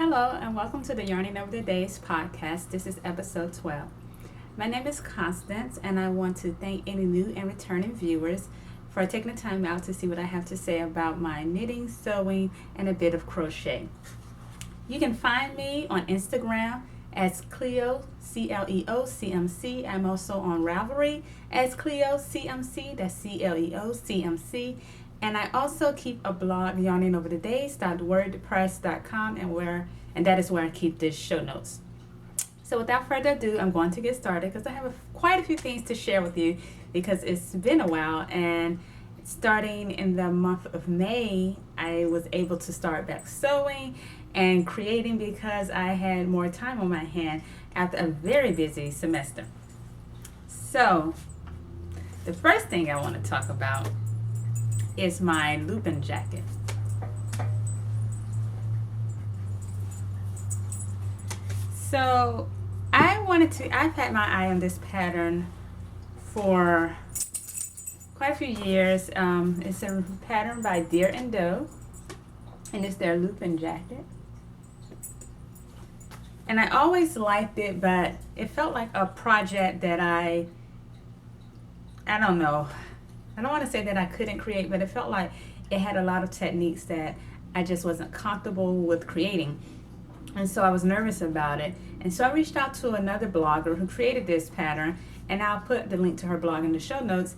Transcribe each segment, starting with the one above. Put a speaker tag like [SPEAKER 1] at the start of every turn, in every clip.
[SPEAKER 1] Hello and welcome to the Yarning Over the Days podcast. This is episode 12. My name is Constance and I want to thank any new and returning viewers for taking the time out to see what I have to say about my knitting, sewing, and a bit of crochet. You can find me on Instagram as Cleo, C-L-E-O-C-M-C. I'm also on Ravelry as cleocmc, that's C-L-E-O-C-M-C. And I also keep a blog, yarningoverthedays.wordpress.com, and that is where I keep the show notes. So without further ado, I'm going to get started because I have quite a few things to share with you because it's been a while. And starting in the month of May, I was able to start back sewing and creating because I had more time on my hand after a very busy semester. So the first thing I want to talk about is my Lupin Jacket. So I've had my eye on this pattern for quite a few years. It's a pattern by Deer and Doe, and it's their Lupin Jacket. And I always liked it, but it felt like a project that I don't know. I don't want to say that I couldn't create, but it felt like it had a lot of techniques that I just wasn't comfortable with creating. And so I was nervous about it. And so I reached out to another blogger who created this pattern, and I'll put the link to her blog in the show notes.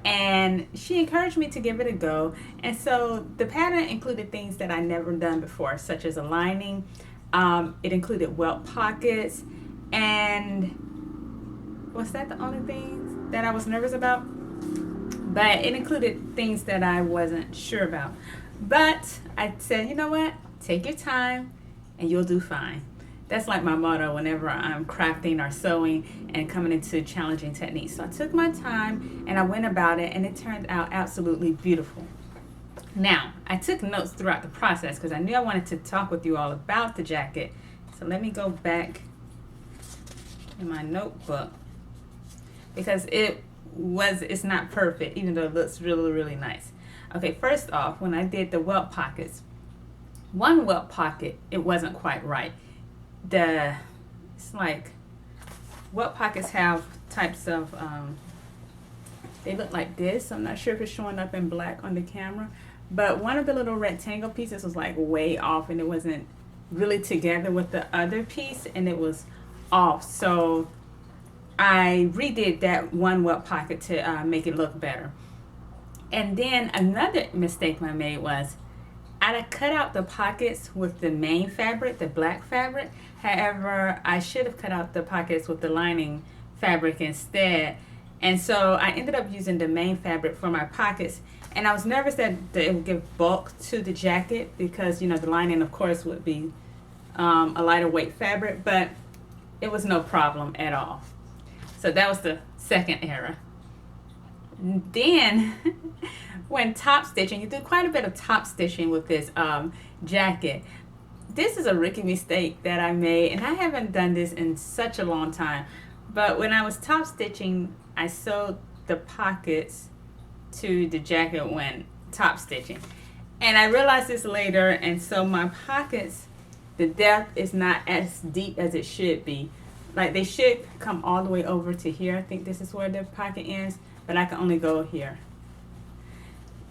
[SPEAKER 1] And she encouraged me to give it a go. And so the pattern included things that I never done before, such as a lining. It included welt pockets. And was that the only thing that I was nervous about? But it included things that I wasn't sure about. But I said, you know what? Take your time and you'll do fine. That's like my motto whenever I'm crafting or sewing and coming into challenging techniques. So I took my time and I went about it, and it turned out absolutely beautiful. Now, I took notes throughout the process because I knew I wanted to talk with you all about the jacket. So let me go back in my notebook because it's not perfect, even though it looks really, really nice. Okay, first off, when I did the welt pockets, one welt pocket, it wasn't quite right. It's like welt pockets have types of, they look like this. I'm not sure if it's showing up in black on the camera, but one of the little rectangle pieces was like way off, and it wasn't really together with the other piece, and it was off. So I redid that one welt pocket to make it look better. And then another mistake I made was I cut out the pockets with the main fabric, the black fabric. However, I should have cut out the pockets with the lining fabric instead. And so I ended up using the main fabric for my pockets. And I was nervous that it would give bulk to the jacket because, the lining, of course, would be a lighter weight fabric, but it was no problem at all. So that was the second error. Then when top stitching, you do quite a bit of top stitching with this jacket. This is a rookie mistake that I made, and I haven't done this in such a long time. But when I was top stitching, I sewed the pockets to the jacket when top stitching. And I realized this later, and so my pockets, the depth is not as deep as it should be. Like they should come all the way over to here. I think this is where the pocket ends, but I can only go here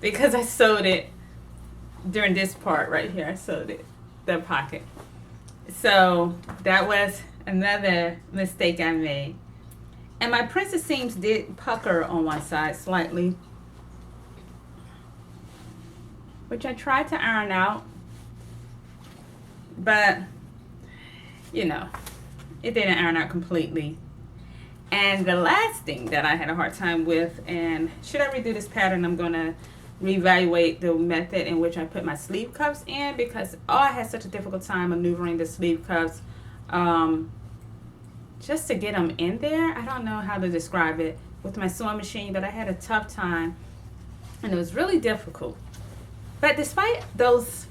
[SPEAKER 1] because I sewed it during this part right here. I sewed it, the pocket. So that was another mistake I made. And my princess seams did pucker on one side slightly, which I tried to iron out, but it didn't iron out completely. And the last thing that I had a hard time with, and should I redo this pattern, I'm going to reevaluate the method in which I put my sleeve cuffs in, because I had such a difficult time maneuvering the sleeve cuffs just to get them in there. I don't know how to describe it with my sewing machine, but I had a tough time and it was really difficult. But despite those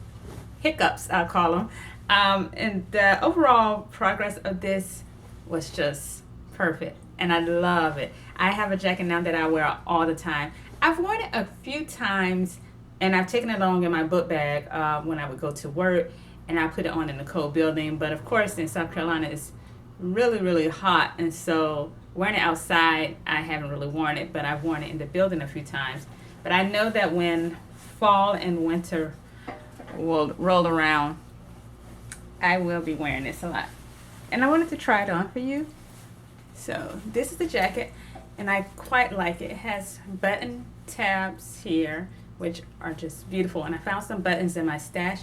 [SPEAKER 1] hiccups, I'll call them, and the overall progress of this was just perfect, and I love it. I have a jacket now that I wear all the time. I've worn it a few times, and I've taken it along in my book bag when I would go to work, and I put it on in a cold building. But of course, in South Carolina, it's really, really hot, and so wearing it outside, I haven't really worn it, but I've worn it in the building a few times. But I know that when fall and winter will roll around, I will be wearing this a lot. And I wanted to try it on for you. So this is the jacket, and I quite like it. It has button tabs here, which are just beautiful. And I found some buttons in my stash,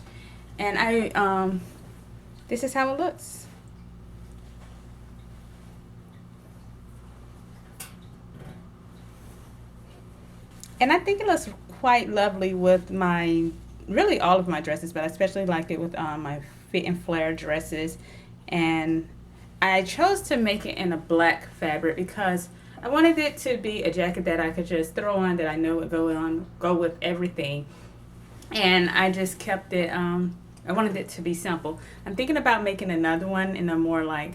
[SPEAKER 1] and this is how it looks. And I think it looks quite lovely with really all of my dresses, but I especially like it with my fit and flare dresses. And I chose to make it in a black fabric because I wanted it to be a jacket that I could just throw on, that I know would go with everything. And I just kept it, I wanted it to be simple. I'm thinking about making another one in a more like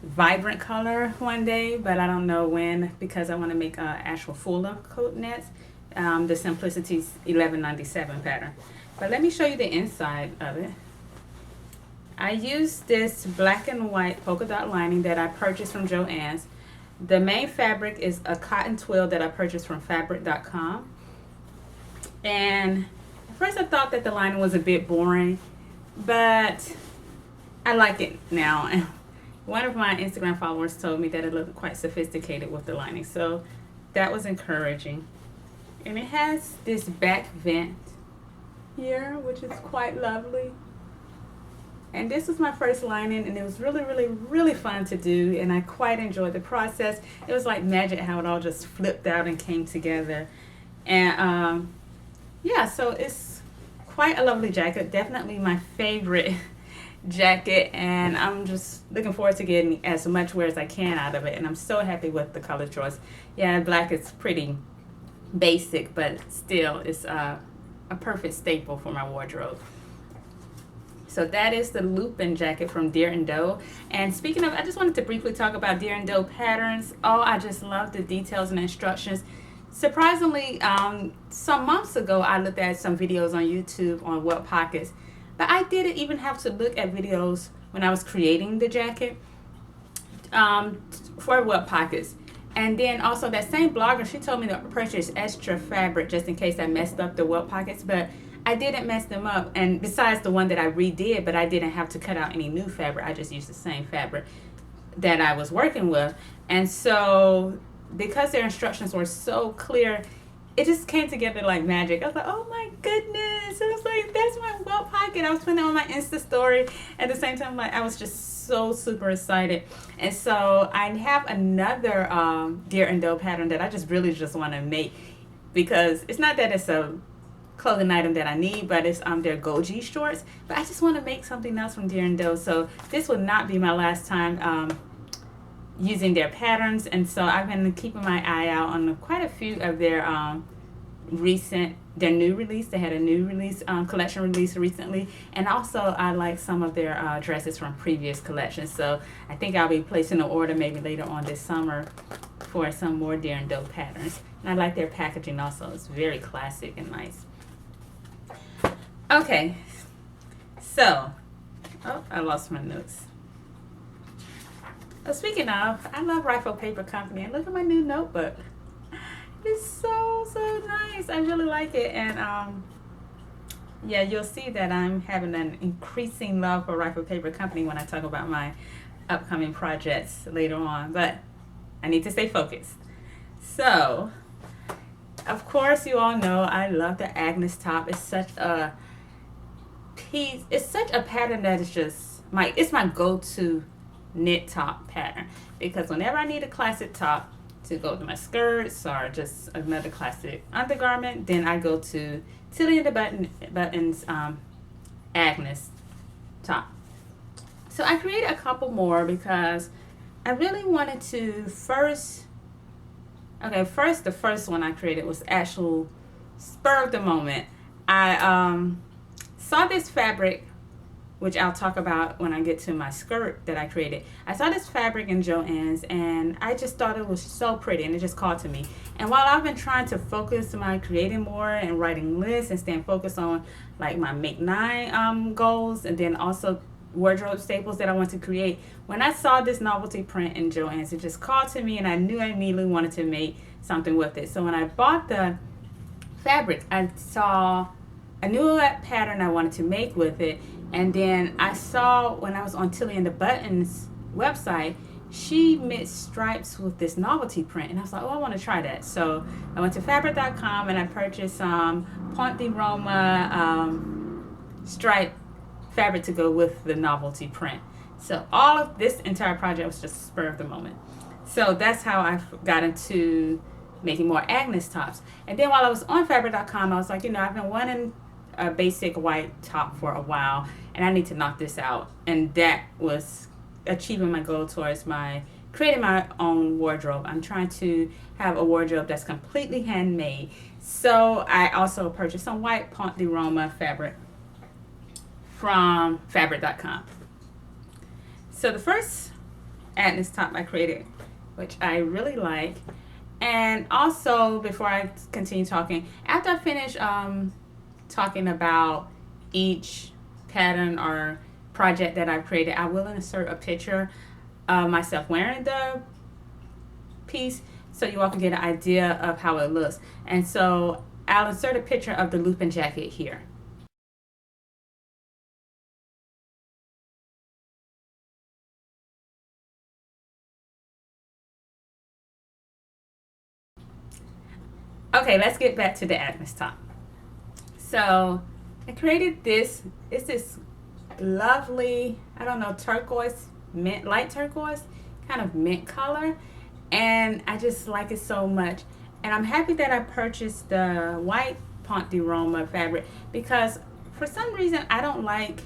[SPEAKER 1] vibrant color one day, but I don't know when, because I want to make actual fuller coat nets. The Simplicity's 1197 pattern. But let me show you the inside of it. I used this black and white polka dot lining that I purchased from Joann's. The main fabric is a cotton twill that I purchased from fabric.com. And at first I thought that the lining was a bit boring, but I like it now. And one of my Instagram followers told me that it looked quite sophisticated with the lining, so that was encouraging. And it has this back vent here, which is quite lovely. And this was my first lining, and it was really, really, really fun to do, and I quite enjoyed the process. It was like magic how it all just flipped out and came together. And yeah, so it's quite a lovely jacket, definitely my favorite jacket, and I'm just looking forward to getting as much wear as I can out of it. And I'm so happy with the color choice. Yeah, black is pretty basic, but still it's a perfect staple for my wardrobe. So that is the Lupin jacket from Deer and Doe. And speaking of, I just wanted to briefly talk about Deer and Doe patterns. Oh, I just love the details and instructions. Surprisingly, some months ago I looked at some videos on YouTube on welt pockets, but I didn't even have to look at videos when I was creating the jacket for welt pockets. And then also that same blogger, she told me to purchase extra fabric just in case I messed up the welt pockets, but I didn't mess them up. And besides the one that I redid, but I didn't have to cut out any new fabric. I just used the same fabric that I was working with. And so because their instructions were so clear, it just came together like magic. I was like, oh my goodness. It was like, that's my welt pocket. I was putting it on my Insta story. At the same time, like, I was just so super excited. And so I have another Deer and Doe pattern that I really want to make, because it's not that it's a clothing item that I need, but it's their goji shorts. But I just want to make something else from Deer and Doe. So this will not be my last time using their patterns, and so I've been keeping my eye out on quite a few of their new release. They had a new release collection release recently, and also I like some of their dresses from previous collections. So I think I'll be placing an order maybe later on this summer for some more Deer and Doe patterns. And I like their packaging also. It's very classic and nice. Okay, so I lost my notes. Speaking of, I love Rifle Paper Company, and look at my new notebook. It's so nice. I really like it. And yeah, you'll see that I'm having an increasing love for Rifle Paper Company when I talk about my upcoming projects later on, but I need to stay focused. So of course you all know I love the Agnes top. It's such a piece, it's such a pattern that is just it's my go-to knit top pattern, because whenever I need a classic top to go to my skirts or just another classic undergarment, then I go to Tilly and the Buttons Agnes top. So I created a couple more because I really wanted to the first one I created was actual spur of the moment. I saw this fabric which I'll talk about when I get to my skirt that I created. I saw this fabric in Joann's and I just thought it was so pretty and it just called to me. And while I've been trying to focus my creating more and writing lists and staying focused on like my Make 9 goals and then also wardrobe staples that I want to create, when I saw this novelty print in Joann's, it just called to me and I knew I immediately wanted to make something with it. So when I bought the fabric, I knew what pattern I wanted to make with it. And then I saw when I was on Tilly and the Buttons website, she mixed stripes with this novelty print. And I was like, oh, I want to try that. So I went to fabric.com and I purchased some Point de Roma stripe fabric to go with the novelty print. So all of this entire project was just spur of the moment. So that's how I got into making more Agnes tops. And then while I was on fabric.com, I was like, I've been wanting a basic white top for a while and I need to knock this out. And that was achieving my goal towards creating my own wardrobe. I'm trying to have a wardrobe that's completely handmade. So I also purchased some white Point de Roma fabric from fabric.com. So the first Agnes top I created, which I really like, and also before I continue talking, after I finish talking about each pattern or project that I've created, I will insert a picture of myself wearing the piece so you all can get an idea of how it looks. And so I'll insert a picture of the Lupin jacket here. Okay, let's get back to the Agnes top. So I created this. It's this lovely, I don't know, turquoise, mint, light turquoise, kind of mint color. And I just like it so much. And I'm happy that I purchased the white Point de Roma fabric because for some reason I don't like,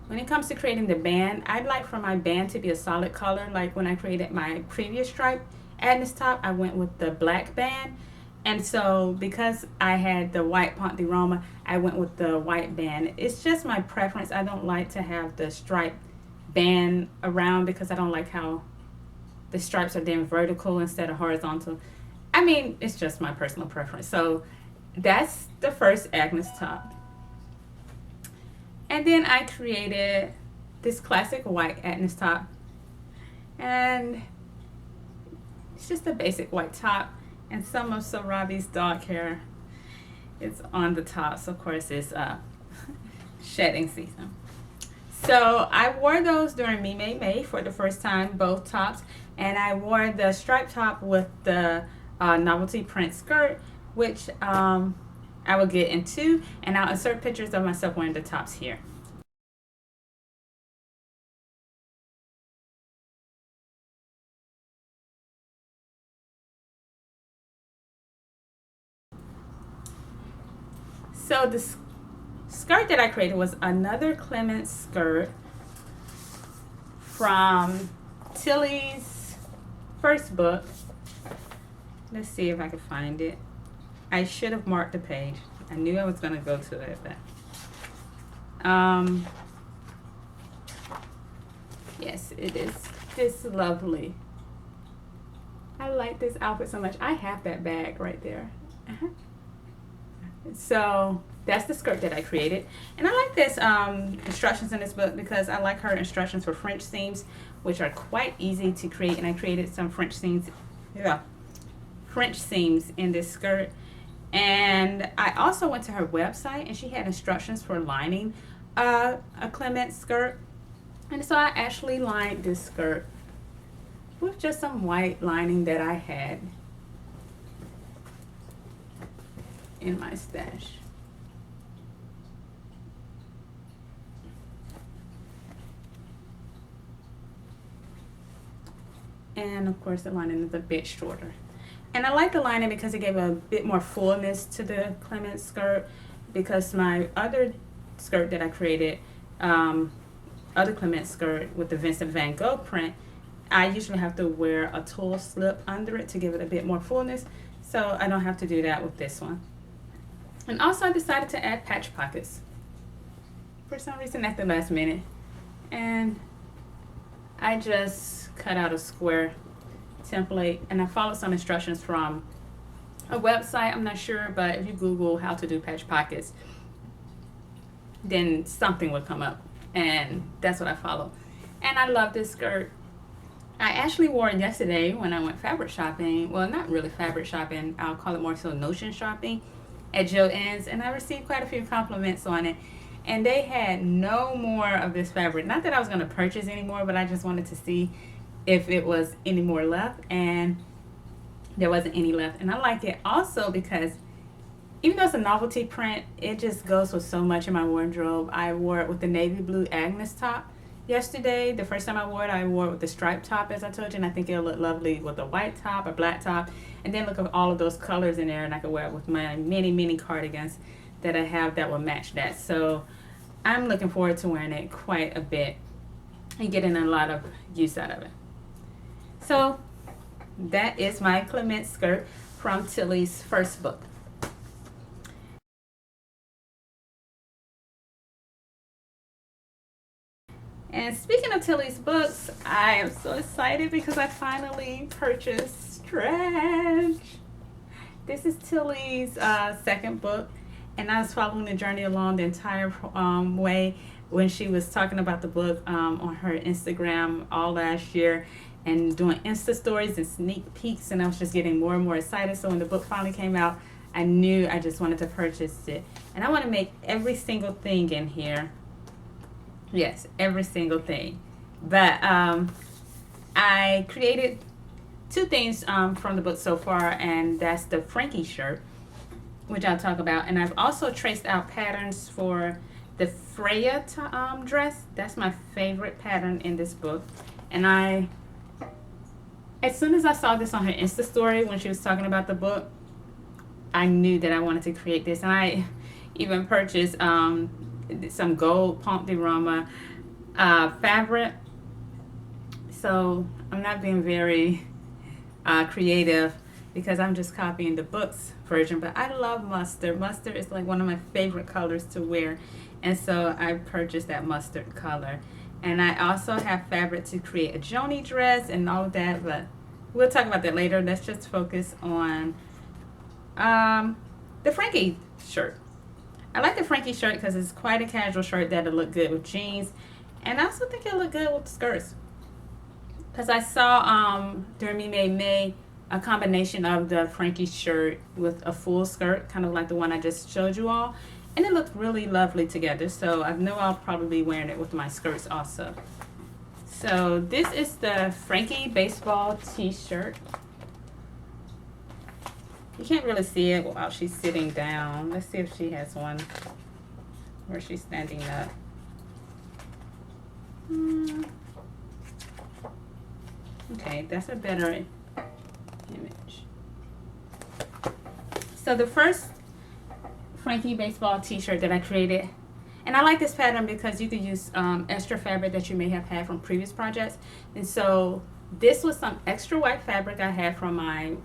[SPEAKER 1] when it comes to creating the band, I'd like for my band to be a solid color. Like when I created my previous stripe Agnes top, I went with the black band. And so because I had the white Point de Roma, I went with the white band. It's just my preference. I don't like to have the stripe band around because I don't like how the stripes are then vertical instead of horizontal. I mean, it's just my personal preference. So that's the first Agnes top. And then I created this classic white Agnes top. And it's just a basic white top. And some of Sarabi's dog hair is on the top. So of course it's shedding season. So I wore those during Me May for the first time, both tops. And I wore the striped top with the novelty print skirt, which I will get into. And I'll insert pictures of myself wearing the tops here. So the skirt that I created was another Clement skirt from Tilly's first book. Let's see if I can find it. I should have marked the page. I knew I was going to go to it, but yes, it is this lovely. I like this outfit so much. I have that bag right there. So that's the skirt that I created. And I like this instructions in this book because I like her instructions for French seams, which are quite easy to create. And I created some French seams in this skirt. And I also went to her website and she had instructions for lining a Clement skirt. And so I actually lined this skirt with just some white lining that I had in my stash. And of course the lining is a bit shorter. And I like the lining because it gave a bit more fullness to the Clement skirt, because my other skirt that I created, other Clement skirt with the Vincent van Gogh print, I usually have to wear a tulle slip under it to give it a bit more fullness. So I don't have to do that with this one. And also I decided to add patch pockets. for some reason at the last minute. And I just cut out a square template, and I followed some instructions from a website. I'm not sure, but if you Google how to do patch pockets, then something would come up, and that's what I followed. And I love this skirt. I actually wore it yesterday when I went fabric shopping. Well, not really fabric shopping. I'll call it more so notion shopping at Joann's, and I received quite a few compliments on it. And they had no more of this fabric. Not that I was going to purchase anymore, but I just wanted to see if it was any more left, and there wasn't any left. And I like it also because even though it's a novelty print, it just goes with so much in my wardrobe. I wore it with the navy blue Agnes top yesterday. The first time I wore it with the striped top, as I told you, and I think it'll look lovely with a white top, a black top, and then look at all of those colors in there, and I could wear it with my many cardigans that I have that will match that. So I'm looking forward to wearing it quite a bit and getting a lot of use out of it. So that is my Clement skirt from Tilly's first book. And speaking of Tilly's books, I am so excited because I finally purchased Stretch. This is Tilly's second book, and I was following the journey along the entire way when she was talking about the book on her Instagram all last year and doing Insta stories and sneak peeks, and I was just getting more and more excited. So when the book finally came out, I knew I just wanted to purchase it. And I want to make every single thing in here. Yes, every single thing. But I created two things from the book so far, and that's the Frankie shirt, which I'll talk about. And I've also traced out patterns for the Freya dress. That's my favorite pattern in this book. And as soon as I saw this on her Insta story when she was talking about the book, I knew that I wanted to create this. And I even purchased some gold Pompe de Roma fabric. So I'm not being very creative because I'm just copying the book's version, but I love mustard. Mustard is like one of my favorite colors to wear, and so I purchased that mustard color. And I also have fabric to create a Joni dress and all of that, but we'll talk about that later. Let's just focus on the Frankie shirt. I like the Frankie shirt because it's quite a casual shirt that'll look good with jeans, and I also think it'll look good with skirts. Because I saw during Me Made May a combination of the Frankie shirt with a full skirt, kind of like the one I just showed you all, and it looked really lovely together. So I know I'll probably be wearing it with my skirts also. So this is the Frankie baseball t-shirt. You can't really see it while she's sitting down. Let's see if she has one where she's standing up. Okay, that's a better image. So the first Frankie baseball t-shirt that I created, and I like this pattern because you could use extra fabric that you may have had from previous projects. And so this was some extra white fabric I had from my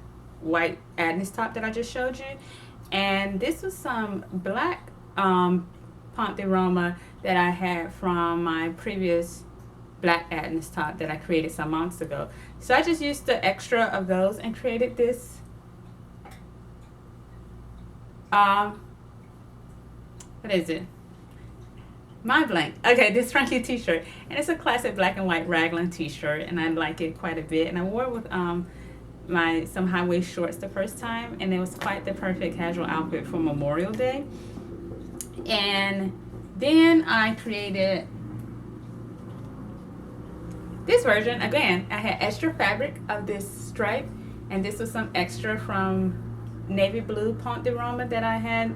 [SPEAKER 1] white Agnes top that I just showed you, and this was some black Pompe de Roma that I had from my previous black Agnes top that I created some months ago. So I just used the extra of those and created this what is it? My blank. Okay, this Frankie t-shirt, and it's a classic black and white raglan t-shirt, and I like it quite a bit. And I wore it with some high waist shorts the first time, and it was quite the perfect casual outfit for Memorial Day. And then I created this version. Again, I had extra fabric of this stripe, and this was some extra from navy blue Pompe de Roma that I had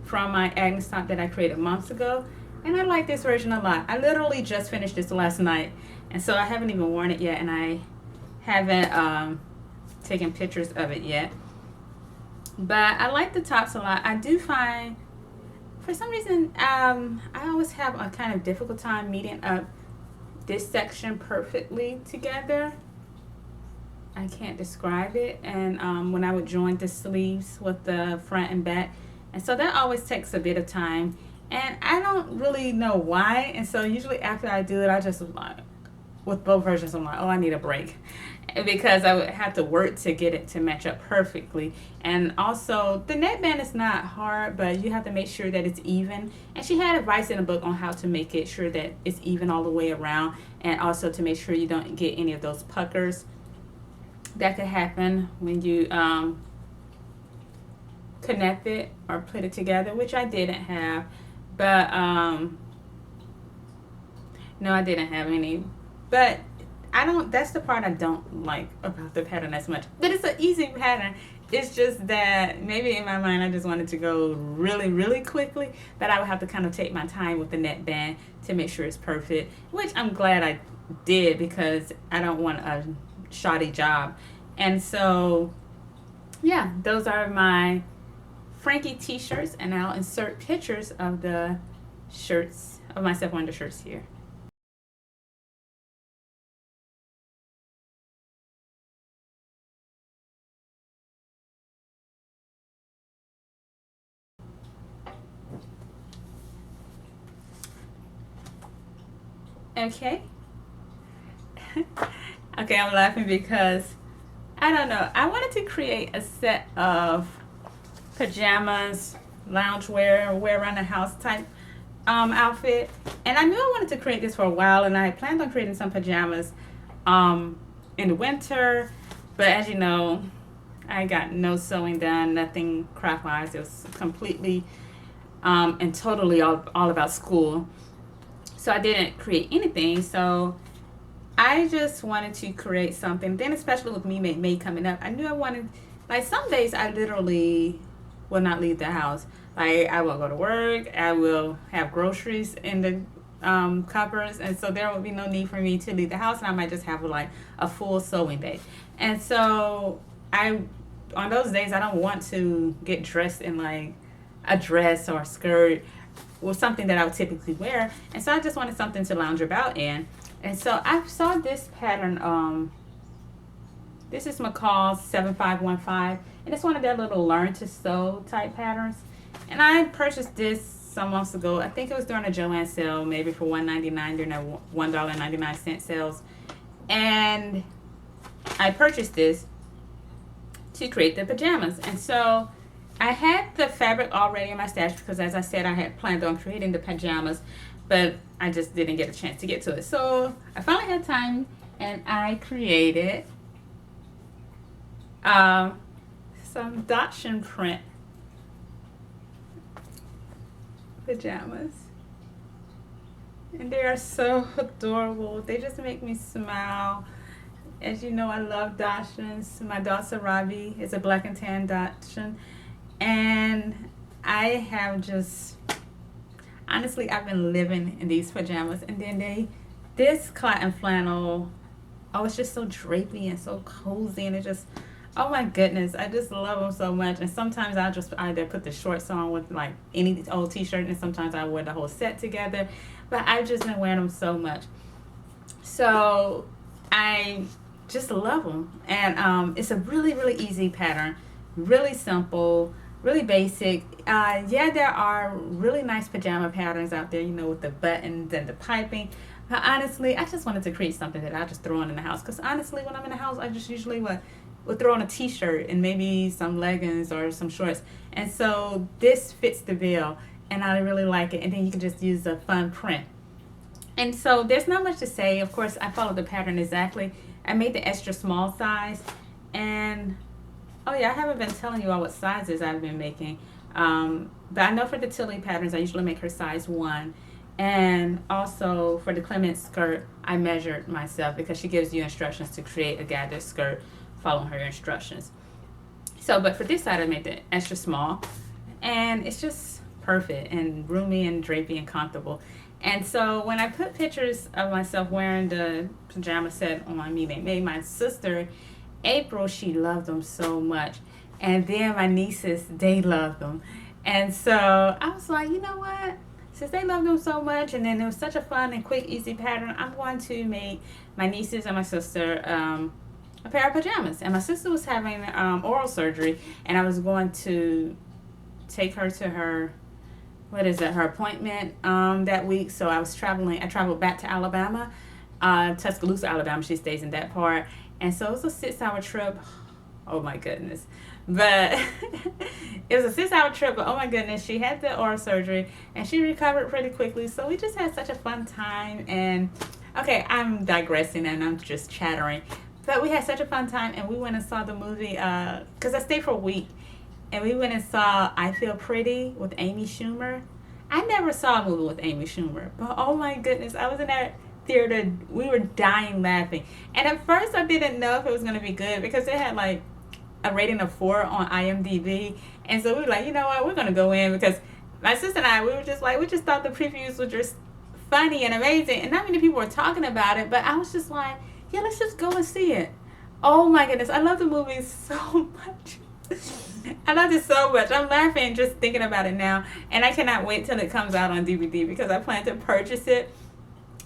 [SPEAKER 1] from my Agnes top that I created months ago. And I like this version a lot. I literally just finished this last night, and so I haven't even worn it yet, and I haven't taken pictures of it yet. But I like the tops a lot. I do find, for some reason, I always have a kind of difficult time meeting up this section perfectly together. I can't describe it. And when I would join the sleeves with the front and back, and so that always takes a bit of time. And I don't really know why. And so usually after I do it, I just like, with both versions, I'm like, oh, I need a break. Because I would have to work to get it to match up perfectly. And also, the neckband is not hard, but you have to make sure that it's even. And she had advice in a book on how to make it sure that it's even all the way around, and also to make sure you don't get any of those puckers that could happen when you connect it or put it together, which I didn't have. But no, I didn't have any. But that's the part I don't like about the pattern as much. But it's an easy pattern. It's just that maybe in my mind I just wanted to go really, really quickly, but I would have to kind of take my time with the neckband to make sure it's perfect, which I'm glad I did, because I don't want a shoddy job. And so, yeah, those are my Frankie t-shirts, and I'll insert pictures of the shirts, of my Step Wonder shirts here. Okay. Okay, I'm laughing because I don't know. I wanted to create a set of pajamas, loungewear, wear around the house type outfit, and I knew I wanted to create this for a while, and I had planned on creating some pajamas in the winter, but as you know, I got no sewing done, nothing craft wise. It was completely and totally all about school, so I didn't create anything. So I just wanted to create something. Then, especially with May coming up, I knew I wanted, like, some days I literally will not leave the house. Like, I will go to work, I will have groceries in the cupboards, and so there will be no need for me to leave the house, and I might just have like a full sewing day. And so on those days, I don't want to get dressed in like a dress or a skirt or something that I would typically wear. And so I just wanted something to lounge about in. And so I saw this pattern. This is McCall's 7515, and it's one of their little learn to sew type patterns. And I purchased this some months ago. I think it was during a Joann sale, maybe for $1.99 during a $1.99 sales. And I purchased this to create the pajamas. And so I had the fabric already in my stash because, as I said, I had planned on creating the pajamas, but I just didn't get a chance to get to it. So I finally had time, and I created some Dachshund print pajamas. And they are so adorable. They just make me smile. As you know, I love Dachshunds. My dog Sarabi is a black and tan Dachshund. And I have just, honestly, I've been living in these pajamas. And then this cotton flannel, oh, it's just so drapey and so cozy. And it just, oh my goodness, I just love them so much. And sometimes I'll just either put the shorts on with like any old t-shirt, and sometimes I wear the whole set together. But I've just been wearing them so much. So I just love them. And it's a really, really easy pattern. Really simple, really basic. Yeah, there are really nice pajama patterns out there, you know, with the buttons and the piping. But honestly, I just wanted to create something that I just throw on in the house. Because honestly, when I'm in the house, I just usually would throw on a t-shirt and maybe some leggings or some shorts. And so this fits the bill, and I really like it. And then you can just use a fun print. And so there's not much to say. Of course, I followed the pattern exactly. I made the extra small size. And oh yeah, I haven't been telling you all what sizes I've been making. But I know for the Tilly patterns, I usually make her size 1. And also for the Clement skirt, I measured myself because she gives you instructions to create a gathered skirt following her instructions. So, but for this side, I made the extra small. And it's just perfect and roomy and drapey and comfortable. And so when I put pictures of myself wearing the pajama set on my sister, April, she loved them so much. And then my nieces, they loved them. And so I was like, you know what? Since they love them so much, and then it was such a fun and quick, easy pattern, I'm going to make my nieces and my sister a pair of pajamas. And my sister was having oral surgery, and I was going to take her to her what is it, her appointment that week. So I traveled back to Alabama, Tuscaloosa, Alabama. She stays in that part. And so it was a 6-hour trip. Oh my goodness. But it was a 6-hour trip, but oh my goodness, she had the oral surgery and she recovered pretty quickly. So we just had such a fun time. And okay, I'm digressing and I'm just chattering. But we had such a fun time, and we went and saw the movie because I stayed for a week. And we went and saw I Feel Pretty with Amy Schumer. I never saw a movie with Amy Schumer, but oh my goodness, I was in that theater. We were dying laughing. And at first I didn't know if it was going to be good because it had like a rating of 4 on IMDb. And so we were like, you know what, we're going to go in because my sister and I, we were just like, we just thought the previews were just funny and amazing. And not many people were talking about it, but I was just like, yeah, let's just go and see it. Oh my goodness, I love the movie so much. I love it so much. I'm laughing just thinking about it now. And I cannot wait till it comes out on DVD because I plan to purchase it.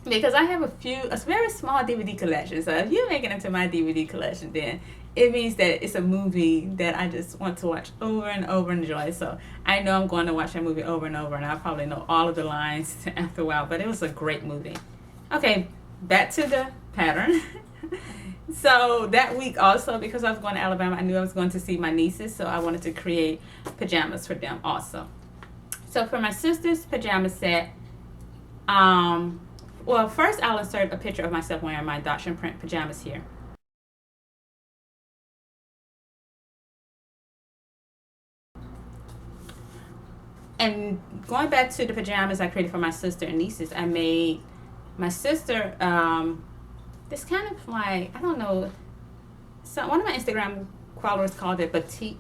[SPEAKER 1] Because I have a very small DVD collection. So if you make it into my DVD collection, then it means that it's a movie that I just want to watch over and over and enjoy. So I know I'm going to watch that movie over and over, and I'll probably know all of the lines after a while. But it was a great movie. Okay, back to the pattern. So that week also, because I was going to Alabama, I knew I was going to see my nieces, so I wanted to create pajamas for them also. So for my sister's pajama set, well, first I'll insert a picture of myself wearing my Dachshund print pajamas here. And going back to the pajamas I created for my sister and nieces, I made my sister this kind of like, I don't know, so one of my Instagram followers called it batik,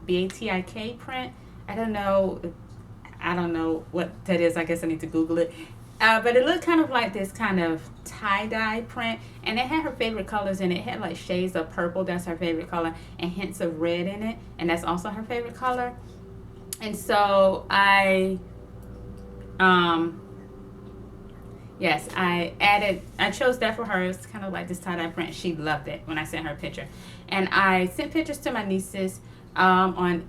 [SPEAKER 1] B-A-T-I-K print. I don't know what that is. I guess I need to Google it. But it looked kind of like this kind of tie-dye print, and it had her favorite colors in it. It had like shades of purple, that's her favorite color, and hints of red in it, and that's also her favorite color. And so I chose that for her. It's kind of like this tie-dye print. She loved it when I sent her a picture. And I sent pictures to my nieces through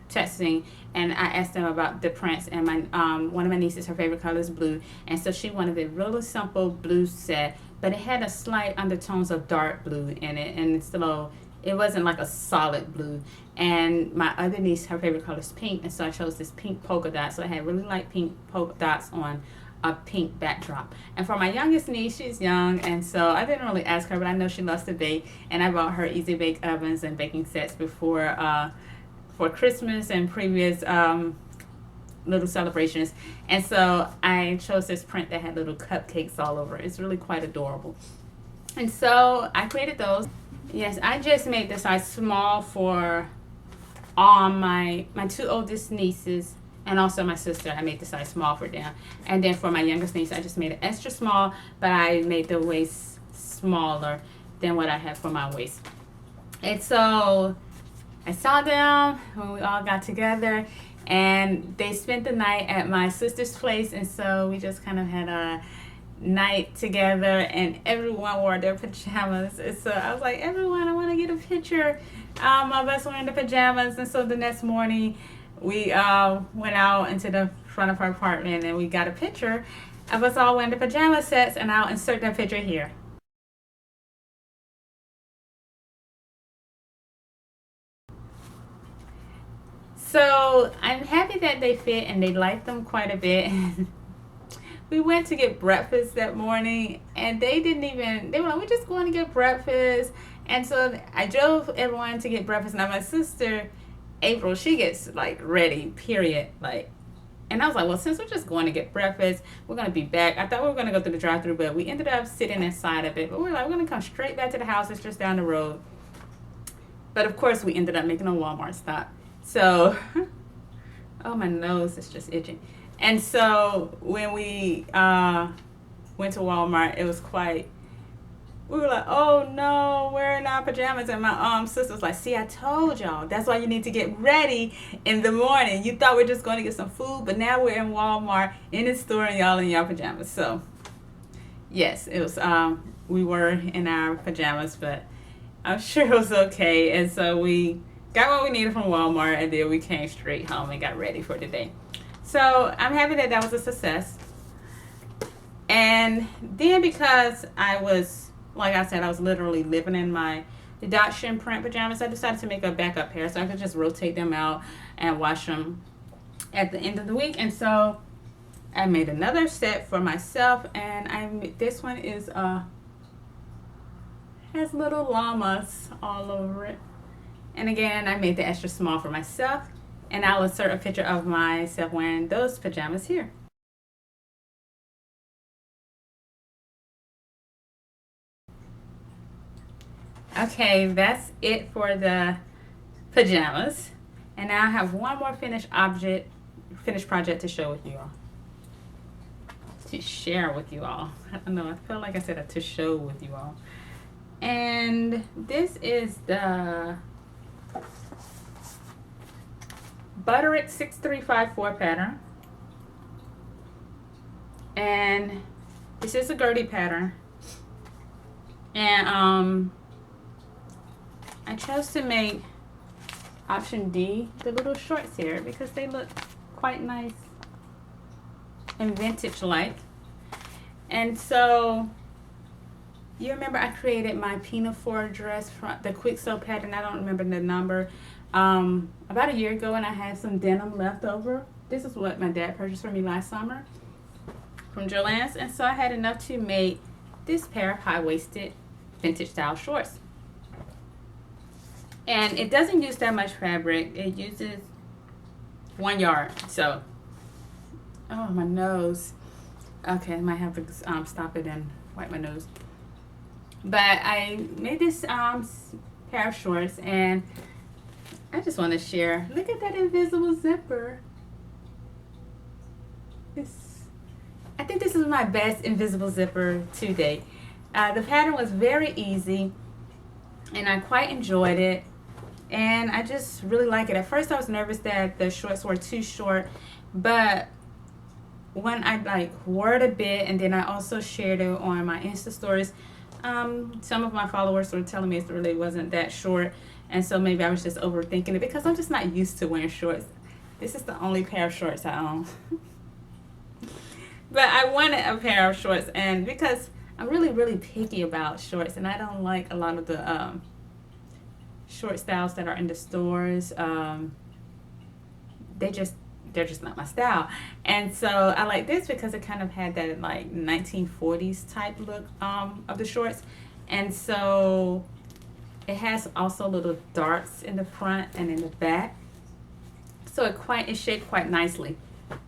[SPEAKER 1] texting, and I asked them about the prints. And my one of my nieces, her favorite color is blue, and so she wanted a really simple blue set, but it had a slight undertones of dark blue in it, and so it wasn't like a solid blue. And my other niece, her favorite color is pink, and so I chose this pink polka dot. So I had really light pink polka dots on a pink backdrop. And for my youngest niece, she's young, and so I didn't really ask her, but I know she loves to bake, and I bought her easy bake ovens and baking sets before for Christmas and previous little celebrations. And so I chose this print that had little cupcakes all over it. It's really quite adorable. And so I created those. Yes, I just made the size small for all my 2 oldest nieces, and also my sister. I made the size small for them. And then for my youngest niece, I just made it extra small, but I made the waist smaller than what I had for my waist. And so I saw them when we all got together, and they spent the night at my sister's place, and so we just kind of had a night together, and everyone wore their pajamas. And so I was like, everyone, I want to get a picture of us wearing the pajamas. And so the next morning we went out into the front of her apartment, and we got a picture of us all wearing the pajama sets, and I'll insert that picture here. So I'm happy that they fit, and they liked them quite a bit. We went to get breakfast that morning, and they were like, we're just going to get breakfast. And so I drove everyone to get breakfast. Now my sister, April, she gets like ready, period. Like, and I was like, well, since we're just going to get breakfast, we're going to be back. I thought we were going to go through the drive-thru, but we ended up sitting inside of it. But we're like, we're going to come straight back to the house. It's just down the road. But of course, we ended up making a Walmart stop. So, oh, my nose is just itching. And so when we went to Walmart, it was we were like, oh no, we're in our pajamas. And my sister was like, see, I told y'all, that's why you need to get ready in the morning. You thought we were just going to get some food, but now we're in Walmart in the store, and y'all in your pajamas. So yes, it was we were in our pajamas, but I'm sure it was okay. And so we got what we needed from Walmart, and then we came straight home and got ready for the day. So I'm happy that that was a success. And then because I was, like I said, I was literally living in my adoption print pajamas, I decided to make a backup pair so I could just rotate them out and wash them at the end of the week. And so I made another set for myself, and this one is has little llamas all over it. And again, I made the extra small for myself, and I'll insert a picture of myself wearing those pajamas here. Okay, that's it for the pajamas. And now I have one more finished project to show with you all. To share with you all. I don't know, I feel like I said to show with you all. And this is the Butterick 6354 pattern. And this is a Gertie pattern. And I chose to make option D, the little shorts here, because they look quite nice and vintage like. And so you remember I created my pinafore dress from the quick sew pattern. I don't remember the number. About a year ago, and I had some denim left over. This is what my dad purchased for me last summer from Joann's, and so I had enough to make this pair of high-waisted vintage style shorts. And it doesn't use that much fabric. It uses 1 yard. So, oh, my nose. Okay, I might have to stop it and wipe my nose. But I made this pair of shorts, and I just want to share. Look at that invisible zipper. I think this is my best invisible zipper to date. The pattern was very easy, and I quite enjoyed it. And I just really like it. At first I was nervous that the shorts were too short, but when I wore it a bit, and then I also shared it on my Insta stories, some of my followers were telling me it really wasn't that short, and so maybe I was just overthinking it because I'm just not used to wearing shorts. This is the only pair of shorts I own. But I wanted a pair of shorts, and because I'm really picky about shorts, and I don't like a lot of the short styles that are in the stores. They're just not my style. And so I like this because it kind of had that like 1940s type look of the shorts. And so it has also little darts in the front and in the back, so it's shaped quite nicely.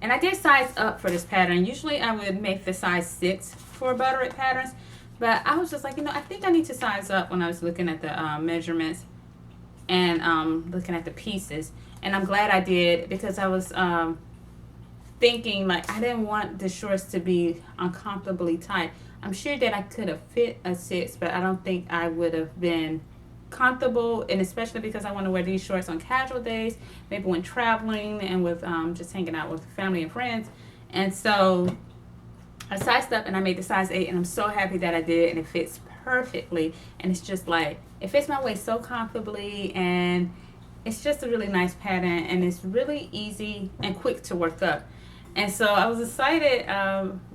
[SPEAKER 1] And I did size up for this pattern. Usually I would make the size 6 for Butterick patterns, but I was just like, I think I need to size up when I was looking at the measurements and looking at the pieces. And I'm glad I did, because I was thinking, like, I didn't want the shorts to be uncomfortably tight. I'm sure that I could have fit a 6, but I don't think I would have been comfortable, and especially because I want to wear these shorts on casual days, maybe when traveling and with just hanging out with family and friends. And so I sized up and I made the size 8, and I'm so happy that I did, and it fits perfectly. And it's just like, it fits my waist so comfortably, and it's just a really nice pattern, and it's really easy and quick to work up. And so I was excited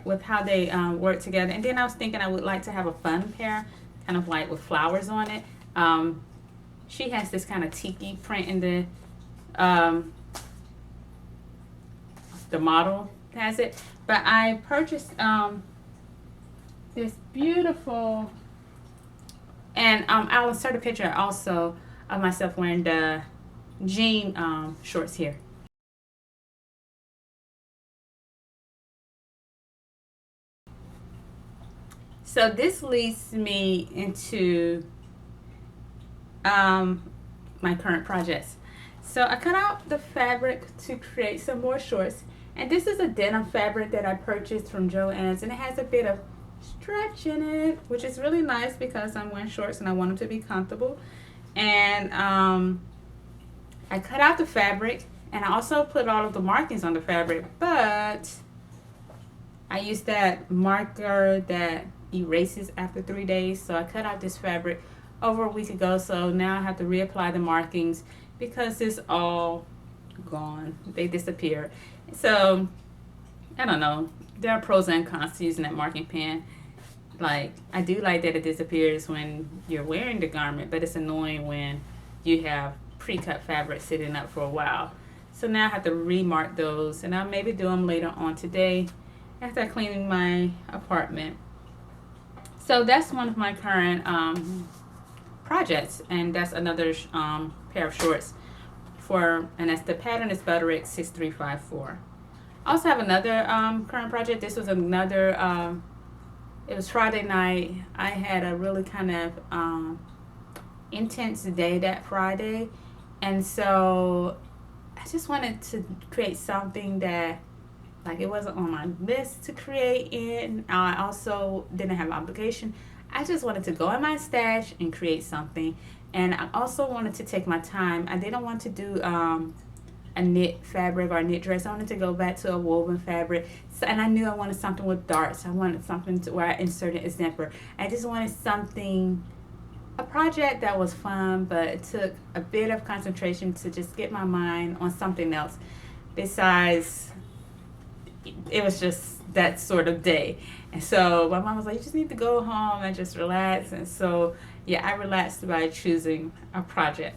[SPEAKER 1] with how they work together. And then I was thinking I would like to have a fun pair, kind of like with flowers on it. She has this kind of tiki print in the model has it. But I purchased this beautiful, and I'll insert a picture also of myself wearing the jean shorts here. So this leads me into my current projects. So I cut out the fabric to create some more shorts, and this is a denim fabric that I purchased from Joann's, and it has a bit of stretch in it, which is really nice because I'm wearing shorts and I want them to be comfortable. And I cut out the fabric, and I also put all of the markings on the fabric, but I used that marker that erases after 3 days, so I cut out this fabric over a week ago. So now I have to reapply the markings because it's all gone. They disappeared. So I don't know. There are pros and cons to using that marking pen. Like, I do like that it disappears when you're wearing the garment, but it's annoying when you have pre-cut fabric sitting up for a while. So now I have to remark those, and I'll maybe do them later on today after I clean my apartment. So that's one of my current projects, and that's another pair of shorts and that's the pattern is Butterick 6354. I also have another current project. This was another, it was Friday night. I had a really kind of intense day that Friday, and so I just wanted to create something that, like, it wasn't on my list to create in. I also didn't have obligation. I just wanted to go in my stash and create something. And I also wanted to take my time. I didn't want to do a knit fabric or a knit dress. I wanted to go back to a woven fabric. So, and I knew I wanted something with darts. I wanted something where I inserted a zipper. I just wanted something, a project that was fun, but it took a bit of concentration to just get my mind on something else besides, it was just that sort of day. And so my mom was like, you just need to go home and just relax. And so, yeah, I relaxed by choosing a project.